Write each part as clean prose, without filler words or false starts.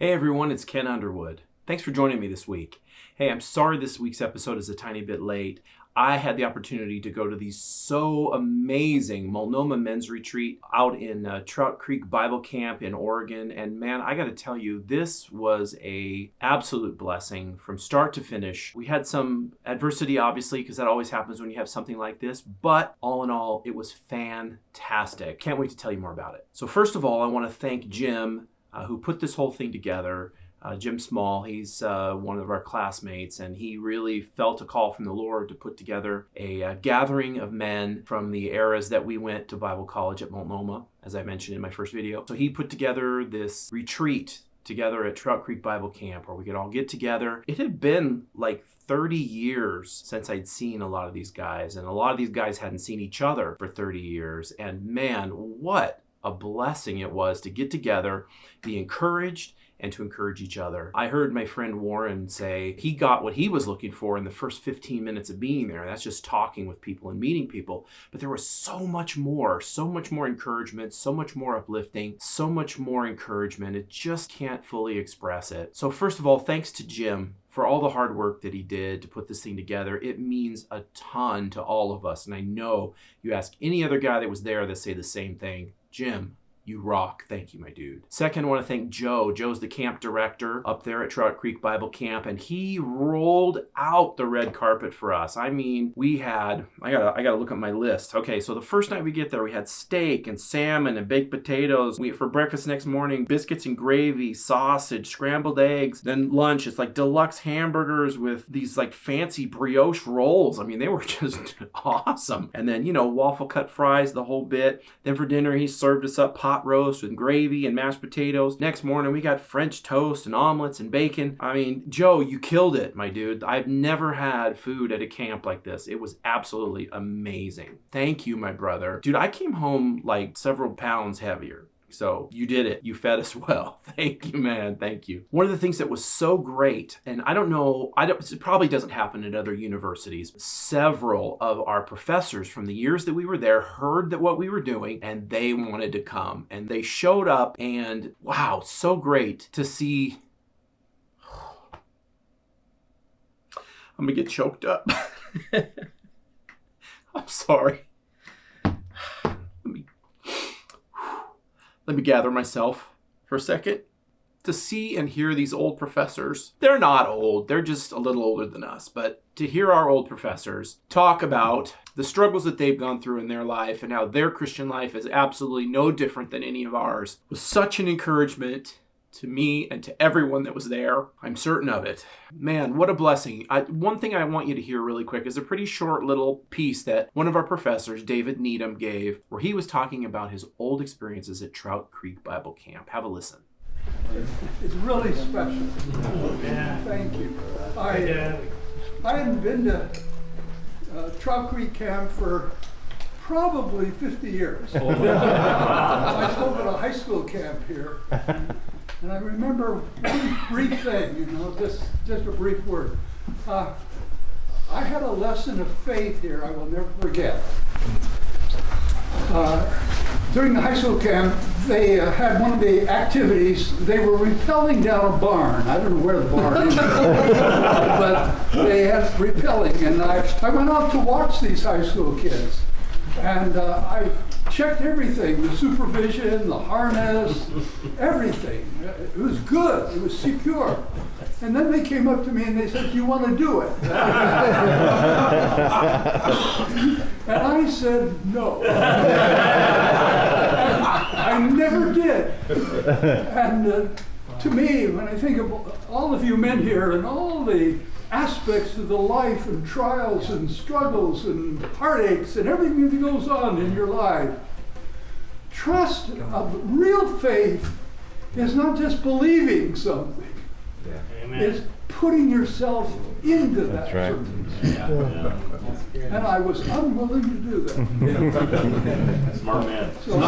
Hey everyone, it's Ken Underwood. Thanks for joining me this week. Hey, I'm sorry this week's episode is a tiny bit late. I had the opportunity to go to the so amazing Multnomah Men's Retreat out in Trout Creek Bible Camp in Oregon. And man, I got to tell you, this was a absolute blessing from start to finish. We had some adversity, obviously, because that always happens when you have something like this. But all in all, it was fantastic. Can't wait to tell you more about it. So first of all, I want to thank Jim, who put this whole thing together. Jim Small, he's one of our classmates, and he really felt a call from the Lord to put together a gathering of men from the eras that we went to Bible college at Multnomah, as I mentioned in my first video. So he put together this retreat together at Trout Creek Bible Camp where we could all get together. It had been like 30 years since I'd seen a lot of these guys, and a lot of these guys hadn't seen each other for 30 years. And man, what a blessing it was to get together, be encouraged, and to encourage each other. I heard my friend Warren say he got what he was looking for in the first 15 minutes of being there. That's just talking with people and meeting people. But there was so much more encouragement, so much more uplifting, so much more encouragement. It just can't fully express it. So first of all, thanks to Jim for all the hard work that he did to put this thing together. It means a ton to all of us. And I know you ask any other guy that was there, they'll say the same thing. Jim, you rock. Thank you, my dude. Second, I want to thank Joe. Joe's the camp director up there at Trout Creek Bible Camp, and he rolled out the red carpet for us. I mean, we had, I gotta look at my list. Okay, so the first night we get there, we had steak and salmon and baked potatoes. For breakfast next morning, biscuits and gravy, sausage, scrambled eggs. Then lunch, it's like deluxe hamburgers with these like fancy brioche rolls. I mean, they were just awesome. And then, waffle cut fries, the whole bit. Then for dinner, he served us up pot roast with gravy and mashed potatoes. Next morning, we got French toast and omelets and bacon. I mean, Joe, you killed it, my dude. I've never had food at a camp like this. It was absolutely amazing. Thank you, my brother. Dude, I came home like several pounds heavier. So you did it. You fed us well. Thank you, man. Thank you. One of the things that was so great, and it probably doesn't happen at other universities. Several of our professors from the years that we were there heard that what we were doing, and they wanted to come. And they showed up, and wow, so great to see. I'm gonna get choked up. I'm sorry. Let me gather myself for a second. To see and hear these old professors, they're not old, they're just a little older than us, but to hear our old professors talk about the struggles that they've gone through in their life and how their Christian life is absolutely no different than any of ours was such an encouragement to me and to everyone that was there. I'm certain of it. Man, what a blessing. One thing I want you to hear really quick is a pretty short little piece that one of our professors, David Needham, gave, where he was talking about his old experiences at Trout Creek Bible Camp. Have a listen. It's really special. Yeah. Thank you. I hadn't been to Trout Creek Camp for probably 50 years. I spoke at a high school camp here. And I remember one brief thing, just a brief word. I had a lesson of faith here I will never forget. During the high school camp, they had one of the activities. They were rappelling down a barn. I don't know where the barn is, but they had rappelling. And I went out to watch these high school kids. And I checked everything, the supervision, the harness, everything. It was good, it was secure. And then they came up to me and they said, "Do you want to do it?" And I said, "No." I never did. And to me, when I think of all of you men here and all the aspects of the life and trials and struggles and heartaches and everything that goes on in your life, trust of real faith is not just believing something. Amen. It's putting yourself into that. That's right. And I was unwilling to do that. Smart man. So,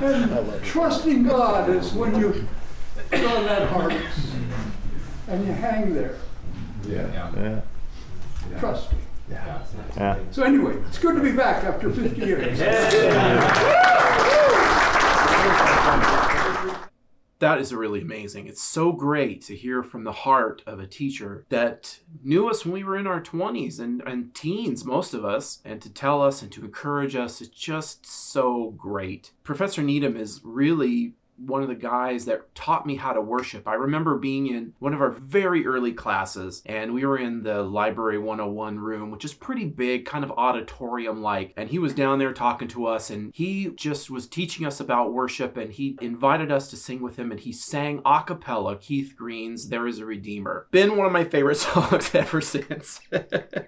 and trusting God is when you put on that harness and you hang there. Yeah. Trusting. Yeah. So anyway, it's good to be back after 50 years. That is really amazing. It's so great to hear from the heart of a teacher that knew us when we were in our 20s and teens, most of us, and to tell us and to encourage us. It's just so great. Professor Needham is really one of the guys that taught me how to worship. I remember being in one of our very early classes, and we were in the Library 101 room, which is pretty big, kind of auditorium-like, and he was down there talking to us, and he just was teaching us about worship, and he invited us to sing with him, and he sang a cappella Keith Green's There Is a Redeemer. Been one of my favorite songs ever since.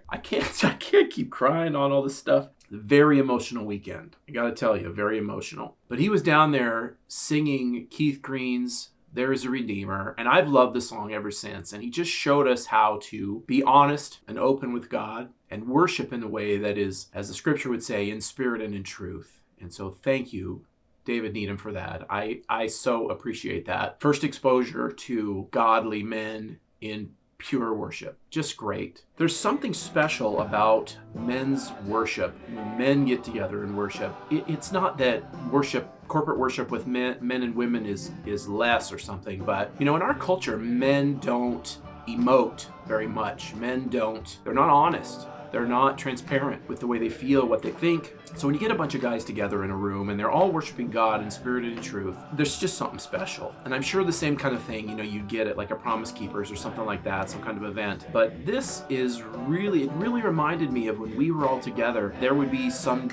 I can't keep crying on all this stuff. Very emotional weekend. I gotta tell you, very emotional. But he was down there singing Keith Green's There Is a Redeemer, and I've loved the song ever since. And he just showed us how to be honest and open with God and worship in the way that is, as the scripture would say, in spirit and in truth. And so thank you, David Needham, for that. I so appreciate that. First exposure to godly men in pure worship. Just great. There's something special about men's worship. When men get together and worship, it's not that corporate worship with men and women is less or something, but in our culture, men don't emote very much. They're not honest. They're not transparent with the way they feel, what they think. So when you get a bunch of guys together in a room and they're all worshiping God in spirit and in truth, there's just something special. And I'm sure the same kind of thing, you'd get at like a Promise Keepers or something like that, some kind of event. But this is it really reminded me of when we were all together. There would be some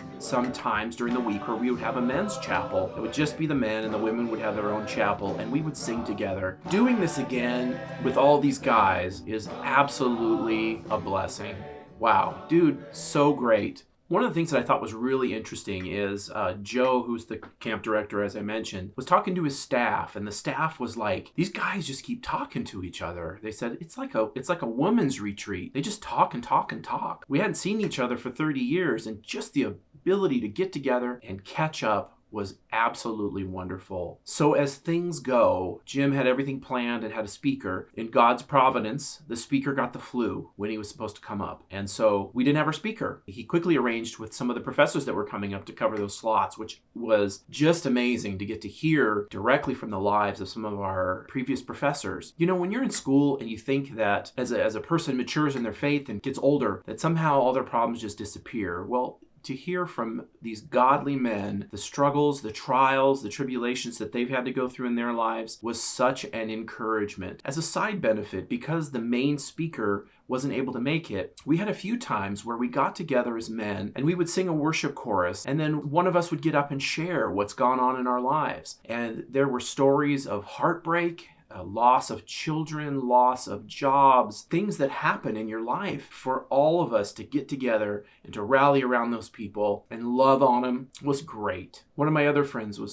times during the week where we would have a men's chapel. It would just be the men and the women would have their own chapel and we would sing together. Doing this again with all these guys is absolutely a blessing. Wow, dude, so great. One of the things that I thought was really interesting is Joe, who's the camp director, as I mentioned, was talking to his staff, and the staff was like, these guys just keep talking to each other. They said, it's like a woman's retreat. They just talk and talk and talk. We hadn't seen each other for 30 years, and just the ability to get together and catch up was absolutely wonderful. So as things go, Jim had everything planned and had a speaker. In God's providence, the speaker got the flu when he was supposed to come up. And so we didn't have our speaker. He quickly arranged with some of the professors that were coming up to cover those slots, which was just amazing to get to hear directly from the lives of some of our previous professors. When you're in school and you think that as a person matures in their faith and gets older, that somehow all their problems just disappear. Well, to hear from these godly men, the struggles, the trials, the tribulations that they've had to go through in their lives was such an encouragement. As a side benefit, because the main speaker wasn't able to make it, we had a few times where we got together as men and we would sing a worship chorus, and then one of us would get up and share what's gone on in our lives. And there were stories of heartbreak, loss of children, loss of jobs, things that happen in your life. For all of us to get together and to rally around those people and love on them was great. One of my other friends was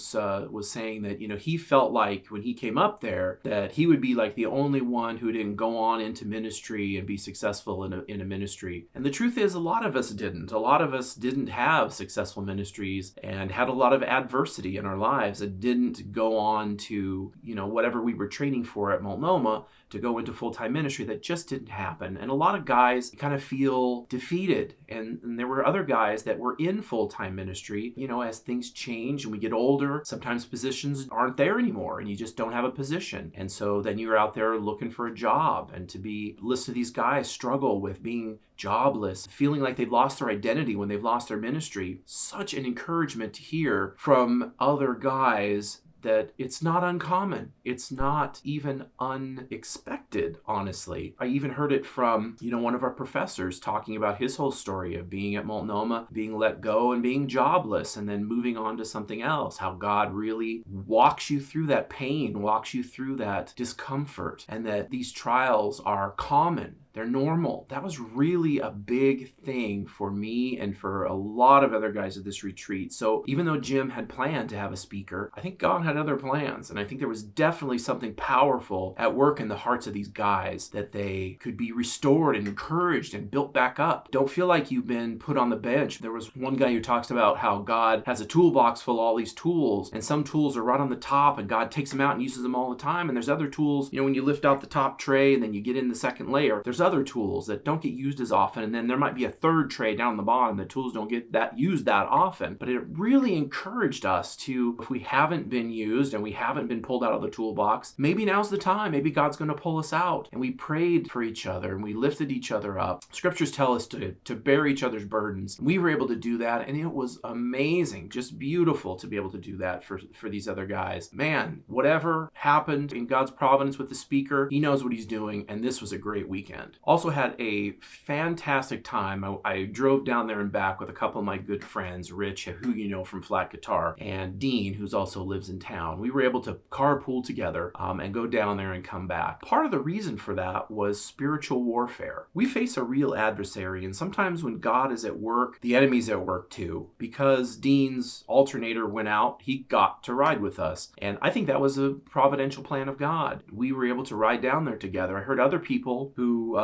saying that he felt like when he came up there that he would be like the only one who didn't go on into ministry and be successful in a ministry. And the truth is, a lot of us didn't. A lot of us didn't have successful ministries and had a lot of adversity in our lives and didn't go on to whatever we were training for at Multnomah to go into full-time ministry. That just didn't happen. And a lot of guys kind of feel defeated. And there were other guys that were in full-time ministry. As things change and we get older, sometimes positions aren't there anymore and you just don't have a position. And so then you're out there looking for a job, and to listen to these guys struggle with being jobless, feeling like they've lost their identity when they've lost their ministry. Such an encouragement to hear from other guys that it's not uncommon. It's not even unexpected, honestly. I even heard it from, one of our professors talking about his whole story of being at Multnomah, being let go and being jobless and then moving on to something else. How God really walks you through that pain, walks you through that discomfort, and that these trials are common. They're normal. That was really a big thing for me and for a lot of other guys at this retreat. So even though Jim had planned to have a speaker, I think God had other plans. And I think there was definitely something powerful at work in the hearts of these guys, that they could be restored and encouraged and built back up. Don't feel like you've been put on the bench. There was one guy who talks about how God has a toolbox full of all these tools, and some tools are right on the top and God takes them out and uses them all the time. And there's other tools, when you lift out the top tray and then you get in the second layer, there's there's other tools that don't get used as often, and then there might be a third tray down the bottom that tools don't get used that often. But it really encouraged us to, if we haven't been used and we haven't been pulled out of the toolbox, maybe now's the time. Maybe God's going to pull us out. And we prayed for each other and we lifted each other up. Scriptures tell us to bear each other's burdens. We were able to do that, and it was amazing, just beautiful to be able to do that for these other guys. Man, whatever happened in God's providence with the speaker, he knows what he's doing, and this was a great weekend. Also had a fantastic time. I drove down there and back with a couple of my good friends, Rich, who you know from Flat Guitar, and Dean, who's also lives in town. We were able to carpool together and go down there and come back. Part of the reason for that was spiritual warfare. We face a real adversary, and sometimes when God is at work, the enemy's at work too. Because Dean's alternator went out, he got to ride with us. And I think that was a providential plan of God. We were able to ride down there together. I heard other people who,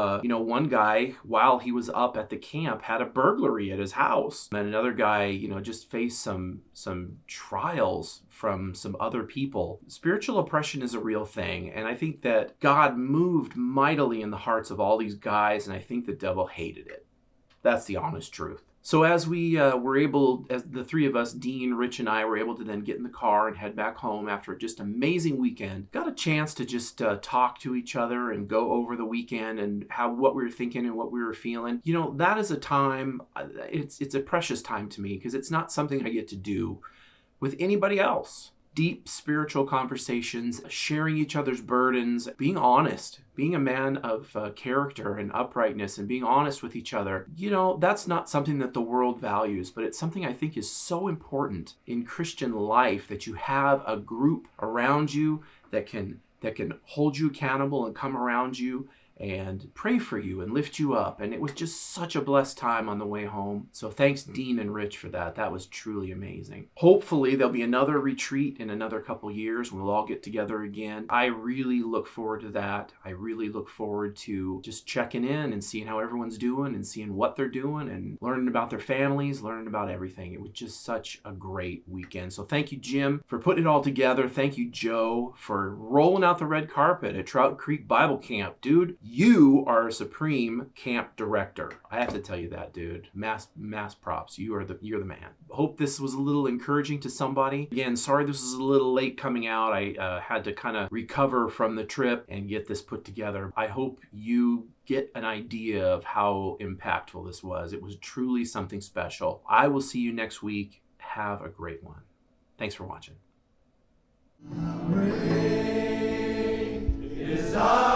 one guy, while he was up at the camp, had a burglary at his house. And another guy, just faced some trials from some other people. Spiritual oppression is a real thing. And I think that God moved mightily in the hearts of all these guys, and I think the devil hated it. That's the honest truth. So as we were able, as the three of us, Dean, Rich, and I, were able to then get in the car and head back home after a just amazing weekend, got a chance to just talk to each other and go over the weekend and what we were thinking and what we were feeling. That is a time, it's a precious time to me because it's not something I get to do with anybody else. Deep spiritual conversations, sharing each other's burdens, being honest, being a man of character and uprightness and being honest with each other. That's not something that the world values, but it's something I think is so important in Christian life, that you have a group around you that can hold you accountable and come around you and pray for you and lift you up. And it was just such a blessed time on the way home. So thanks, Dean and Rich, for that. That was truly amazing. Hopefully there'll be another retreat in another couple years. We'll all get together again. I really look forward to that. I really look forward to just checking in and seeing how everyone's doing and seeing what they're doing and learning about their families, learning about everything. It was just such a great weekend. So thank you, Jim, for putting it all together. Thank you, Joe, for rolling out the red carpet at Trout Creek Bible Camp. Dude, you are a supreme camp director. I have to tell you that, dude. Mass props. You're the man. Hope this was a little encouraging to somebody. Again, sorry this was a little late coming out. I had to kind of recover from the trip and get this put together. I hope you get an idea of how impactful this was. It was truly something special. I will see you next week. Have a great one. Thanks for watching. Great is our